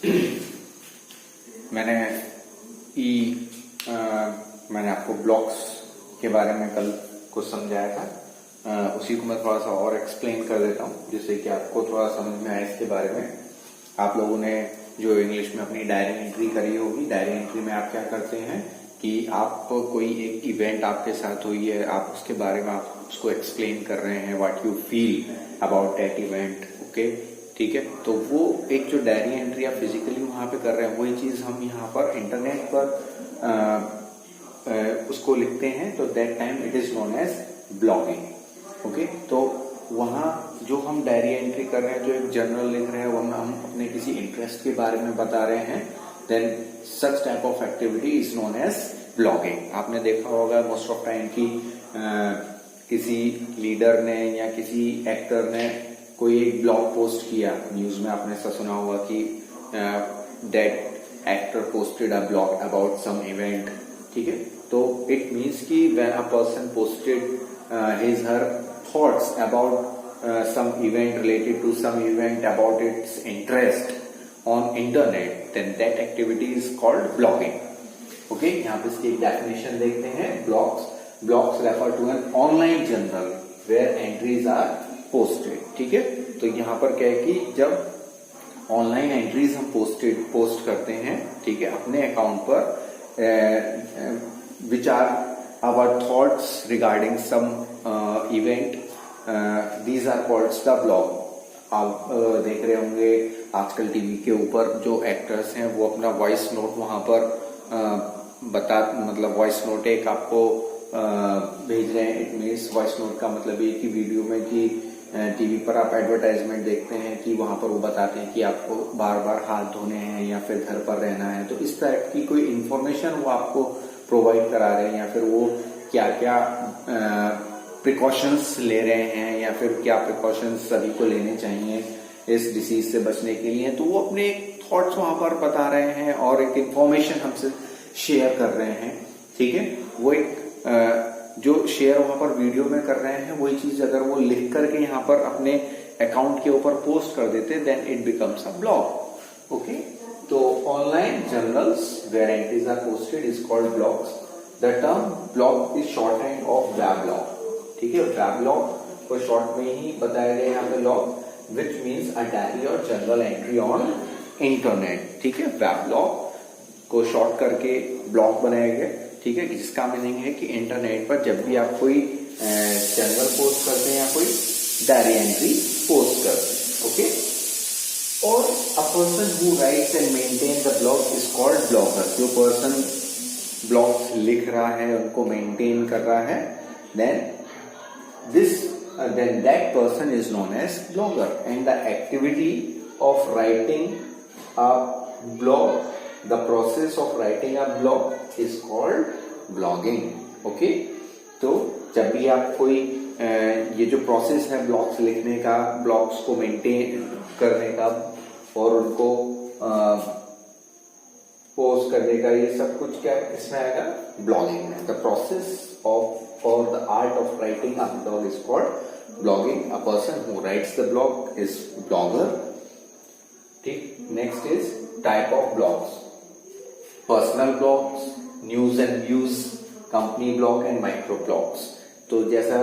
मैंने मैंने आपको ब्लॉक्स के बारे में कल कुछ समझाया था, उसी को मैं थोड़ा सा और एक्सप्लेन कर देता हूँ जिससे कि आपको थोड़ा समझ में आए इसके बारे में। आप लोगों ने जो इंग्लिश में अपनी डायरी एंट्री करी होगी, डायरी एंट्री में आप क्या करते हैं कि आप कोई एक इवेंट आपके साथ हुई है, आप उसके बारे में आप उसको एक्सप्लेन कर रहे हैं, what you feel about that event. Okay, ठीक है। तो वो एक जो डायरी एंट्री आप फिजिकली वहां पे कर रहे हैं, वही चीज हम यहाँ पर इंटरनेट पर उसको लिखते हैं, तो that time it is known as blogging. Okay, तो वहां जो हम डायरी एंट्री कर रहे हैं, जो एक जर्नल लिख रहे हैं, वो हम अपने किसी इंटरेस्ट के बारे में बता रहे हैं, then such type of activity is known as blogging. आपने देखा होगा मोस्ट ऑफ टाइम की किसी लीडर ने या किसी एक्टर ने कोई एक ब्लॉग पोस्ट किया, न्यूज में आपने ऐसा सुना होगा कि that actor posted a blog about some event. ठीक है, तो इट मीन्स कि when a person posted his her thoughts about some event, related to some event, about its interest on internet, then that activity is called blogging. Okay, यहाँ पे इसकी एक definition देखते हैं। blogs refer to an online journal where entries are posted. ठीक है, तो यहाँ पर क्या है कि जब ऑनलाइन एंट्रीज हम पोस्ट करते हैं, ठीक है, अपने अकाउंट पर, which are our thoughts regarding some event, these are called the blog. आप देख रहे होंगे आजकल टीवी के ऊपर जो एक्टर्स हैं वो अपना वॉइस नोट वहां पर मतलब वॉइस नोट एक आपको भेज रहे हैं। इट मीन्स वॉइस नोट का मतलब ये कि वीडियो में कि टीवी पर आप एडवर्टाइजमेंट देखते हैं कि वहां पर वो बताते हैं कि आपको बार बार हाथ धोने हैं या फिर घर पर रहना है, तो इस टाइप की कोई इंफॉर्मेशन वो आपको प्रोवाइड करा रहे हैं, या फिर वो क्या क्या प्रिकॉशंस ले रहे हैं, या फिर क्या प्रिकॉशंस सभी को लेने चाहिए इस डिसीज से बचने के लिए। तो वो अपने थॉट्स वहां पर बता रहे हैं और एक इंफॉर्मेशन हमसे शेयर कर रहे हैं। ठीक है, वो एक जो शेयर वहां पर वीडियो में कर रहे हैं, वही चीज अगर वो लिख करके यहाँ पर अपने अकाउंट के ऊपर पोस्ट कर देते, then it becomes a blog. Okay, तो online journals where entries are posted is called blogs. The term blog is shorthand of weblog. ठीक है, वेबलॉग को शॉर्ट में ही बताया गया यहाँ पे log, which means a diary और जर्नल एंट्री ऑन इंटरनेट। ठीक है, वेबलॉग को शॉर्ट करके ब्लॉग बनाया गया। ठीक है, जिसका मीनिंग है कि इंटरनेट पर जब भी आप कोई जर्नल पोस्ट करते हैं या कोई डायरी एंट्री पोस्ट करते हैं, ओके, और a person who rights and maintain the blog is called blogger. जो पर्सन ब्लॉग लिख रहा है, उनको मेंटेन कर रहा है, then that person is known as blogger. And the activity of writing a blog, the process of writing a blog is called blogging. Okay, तो जब भी आप कोई ये जो प्रोसेस है ब्लॉग्स लिखने का, ब्लॉग्स को मेंटेन करने का और उनको पोस्ट करने का, ये सब कुछ क्या इसमें आएगा? ब्लॉगिंग में। The process of or the art of writing a blog is called blogging. A person who writes the blog is blogger. Next is type of blogs: personal blogs, news and views, company blog and micro blogs. तो जैसा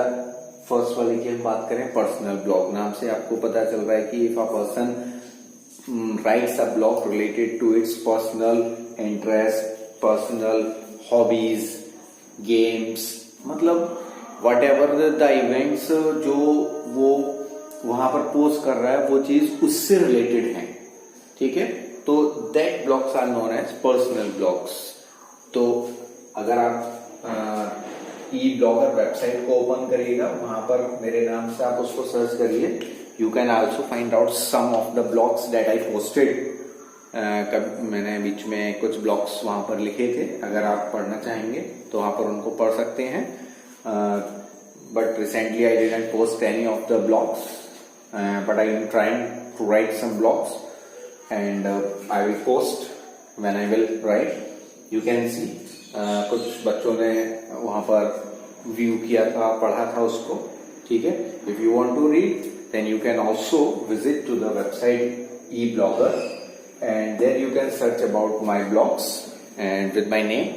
first वाले की हम बात करें, personal blog, नाम से आपको पता चल रहा है कि if a person writes a blog related to its personal interest, personal hobbies, games, मतलब वट एवर द इवेंट्स जो वो वहां पर पोस्ट कर रहा है, वो चीज उससे रिलेटेड है। ठीक है, तो that blogs are known as personal blogs. तो अगर आप ई ब्लॉगर वेबसाइट को ओपन करिएगा, वहां पर मेरे नाम से आप उसको सर्च करिए, you can also find out some of the blogs that I posted. मैंने बीच में कुछ ब्लॉग्स वहां पर लिखे थे, अगर आप पढ़ना चाहेंगे तो वहां पर उनको पढ़ सकते हैं। But recently I didn't post any of the blogs, but I am trying to write some blogs and I will post when I will write. You can see कुछ बच्चों ने वहां पर व्यू किया था, पढ़ा था उसको। ठीक है, if you want to read then you can also visit to the website e blogger and there you can search about my blogs and with my name.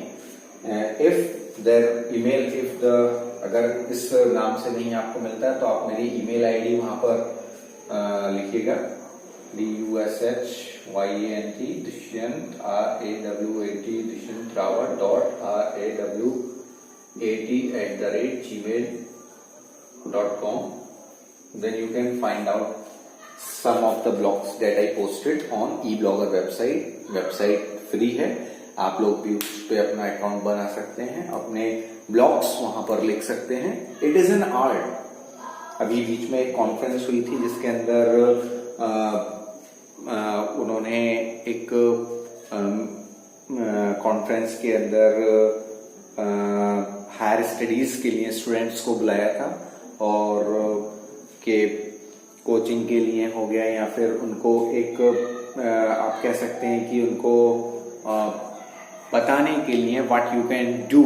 If their email, if the अगर इस नाम से नहीं आपको मिलता है तो आप मेरी email ID वहां पर लिखिएगा DUSHYENT Dushyant RAWAT Dushyant Rawat .RAWAT@gmail.com. Then you can find out some of the blogs that I posted on eBlogger website. Website free है, आप लोग भी उस पे अपना अकाउंट बना सकते हैं, अपने ब्लॉग्स वहां पर लिख सकते हैं. It is an art. अभी बीच में एक कॉन्फ्रेंस हुई थी जिसके अंदर उन्होंने एक कॉन्फ्रेंस के अंदर हायर स्टडीज के लिए स्टूडेंट्स को बुलाया था और के कोचिंग के लिए हो गया या फिर उनको एक आप कह सकते हैं कि उनको बताने के लिए what you can do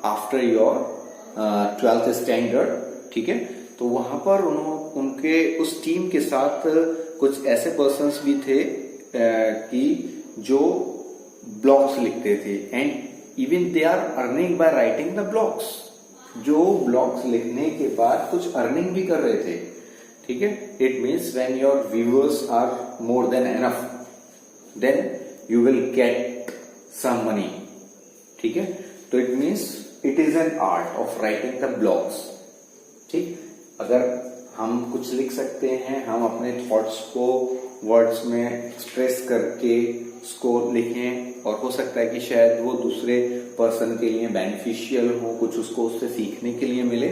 after your 12th standard. ठीक है, तो वहां पर उनके उस टीम के साथ कुछ ऐसे पर्सन्स भी थे कि जो ब्लॉग्स लिखते थे and even they are earning by writing the blogs. जो ब्लॉग्स लिखने के बाद कुछ अर्निंग भी कर रहे थे. ठीक है, it means when your viewers are more than enough then you will get some money. ठीक है, तो it means it is an art of writing the blogs. ठीक, अगर हम कुछ लिख सकते हैं, हम अपने थॉट्स को वर्ड्स में एक्सप्रेस करके उसको लिखें और हो सकता है कि शायद वो दूसरे पर्सन के लिए बेनिफिशियल हो, कुछ उसको उससे सीखने के लिए मिले,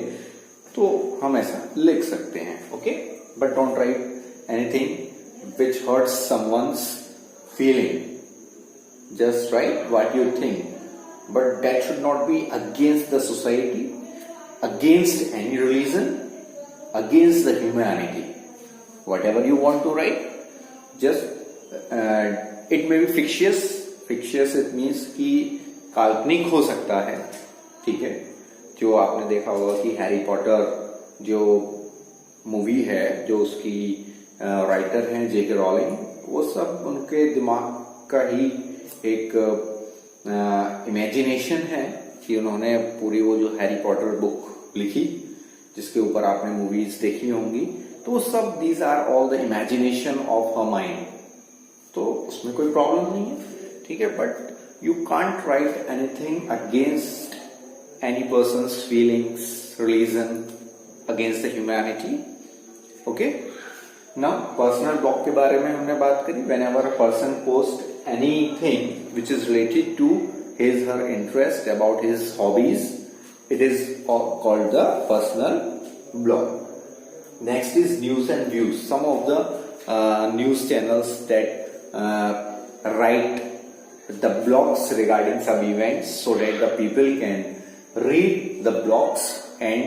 तो हम ऐसा लिख सकते हैं. Okay, but don't write anything which hurts someone's feeling. Just write what you think, but that should not be against the society, against any religion, against the humanity. Whatever you want to write, just it may be fictitious. Fictitious it means कि काल्पनिक हो सकता है. ठीक है, जो आपने देखा होगा कि हैरी पॉटर जो मूवी है, जो उसकी राइटर हैं J.K. रॉलिंग, वो सब उनके दिमाग का ही एक इमेजिनेशन है कि उन्होंने पूरी वो जो हैरी पॉटर बुक लिखी जिसके ऊपर आपने मूवीज देखी होंगी, तो सब these are all the imagination of her mind. तो उसमें कोई प्रॉब्लम नहीं है. ठीक है, but you can't write anything against any person's feelings, religion, against the humanity. Okay, now personal blog के बारे में हमने बात करी. Whenever a person post anything which is related to his her interest about his hobbies, it is called the personal blog. Next is news and views. Some of the news channels that write the blogs regarding some events so that the people can read the blogs and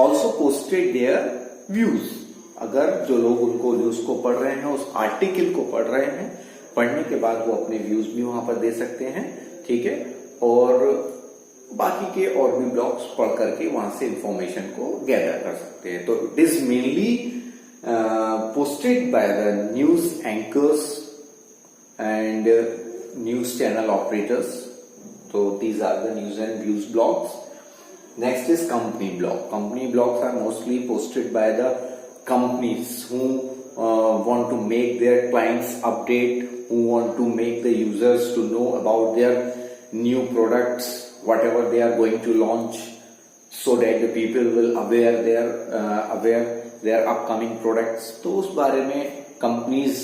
also posted their views. अगर जो लोग उनको news को पढ़ रहे हैं, उस article को पढ़ रहे हैं, पढ़ने के बाद वो अपने व्यूज भी वहां पर दे सकते हैं. ठीक है, और बाकी के और भी ब्लॉग्स पढ़ करके वहां से इंफॉर्मेशन को गैदर कर सकते हैं. तो it is mainly posted by the news anchors and news channel operators. तो these are the news and views blogs. Next is company blog. Company blogs are mostly posted by the companies who want to make their clients update, who want to make the users to know about their new products, whatever they are going to launch, so that the people will aware their upcoming products. तो उस बारे में companies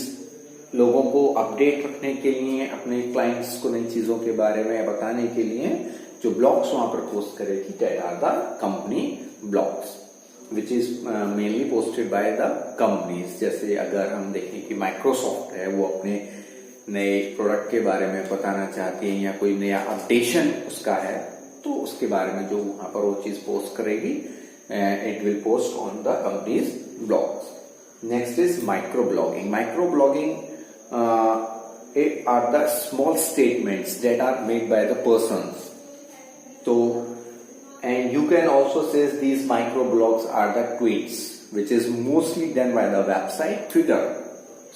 लोगों को update रखने के लिए, अपने क्लाइंट्स को नई चीजों के बारे में बताने के लिए जो ब्लॉग्स वहां पर पोस्ट करेगी, that are the company blogs which is mainly posted by the companies. जैसे अगर हम देखें कि माइक्रोसॉफ्ट है, वो अपने नए प्रोडक्ट के बारे में बताना चाहती है या कोई नया अपडेशन उसका है, तो उसके बारे में जो वहां पर वो चीज पोस्ट करेगी, it will post on the companies blogs. Next is micro blogging. Micro blogging are the small statements that are made by the persons. तो and you can also say these micro blogs are the tweets which is mostly done by the website Twitter.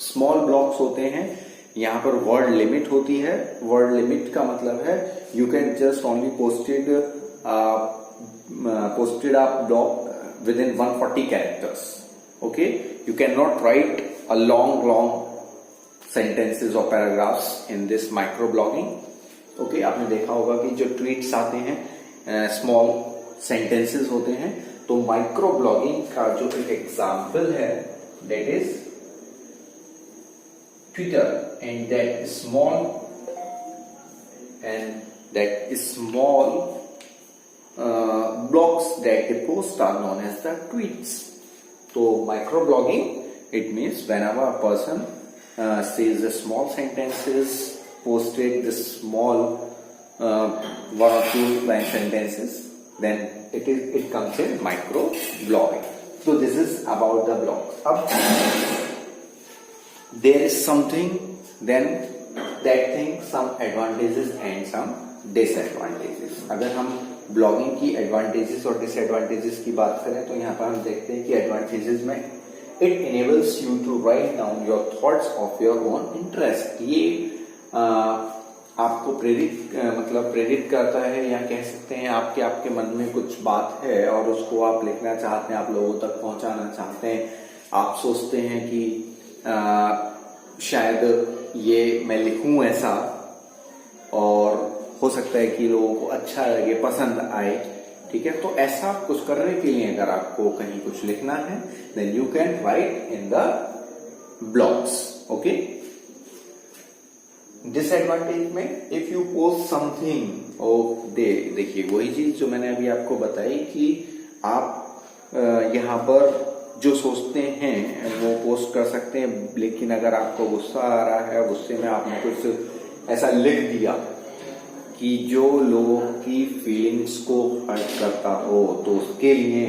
Small blogs होते हैं यहाँ पर word limit होती है। Word limit का मतलब है you can just only posted आप blog within 140 characters. Okay, you can not write a long sentences or paragraphs in this micro blogging. Okay, आपने देखा होगा कि जो ट्वीट्स आते हैं स्मॉल सेंटेंसेस होते हैं, तो माइक्रो ब्लॉगिंग का जो एक एग्जाम्पल है that is Twitter, and that small blogs that they post are known as the tweets. तो micro blogging it means whenever a person says the small sentences, posted the small 1 or 2 line sentences, then it comes in micro blogging. So this is about the blog. Ab there is something, then that thing, some advantages and some disadvantages. अगर हम blogging की advantages और disadvantages की बात करें तो यहाँ पर हम देखते हैं कि एडवांटेजेस में It enables you to write down your thoughts of your own interest. ये आपको प्रेरित करता है, या कह सकते हैं आपके मन में कुछ बात है और उसको आप लिखना चाहते हैं, आप लोगों तक पहुंचाना चाहते हैं। आप सोचते हैं कि शायद ये मैं लिखूं ऐसा, और हो सकता है कि लोगों को अच्छा लगे, पसंद आए। ठीक है, तो ऐसा कुछ करने के लिए अगर आपको कहीं कुछ लिखना है then you can write in the blogs. Okay, disadvantage में इफ यू पोस्ट समथिंग देखिए वही चीज जो मैंने अभी आपको बताई कि आप यहाँ पर जो सोचते हैं वो पोस्ट कर सकते हैं, लेकिन अगर आपको गुस्सा आ रहा है, गुस्से में आपने कुछ ऐसा लिख दिया कि जो लोगों की फीलिंग्स को हर्ट करता हो, तो उसके लिए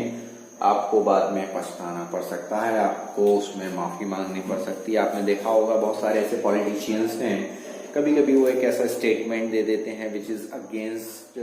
आपको बाद में पछताना पड़ सकता है, आपको उसमें माफी मांगनी पड़ सकती है। आपने देखा होगा बहुत सारे ऐसे पॉलिटिशियंस हैं, कभी कभी वो एक ऐसा स्टेटमेंट दे देते हैं विच इज अगेंस्ट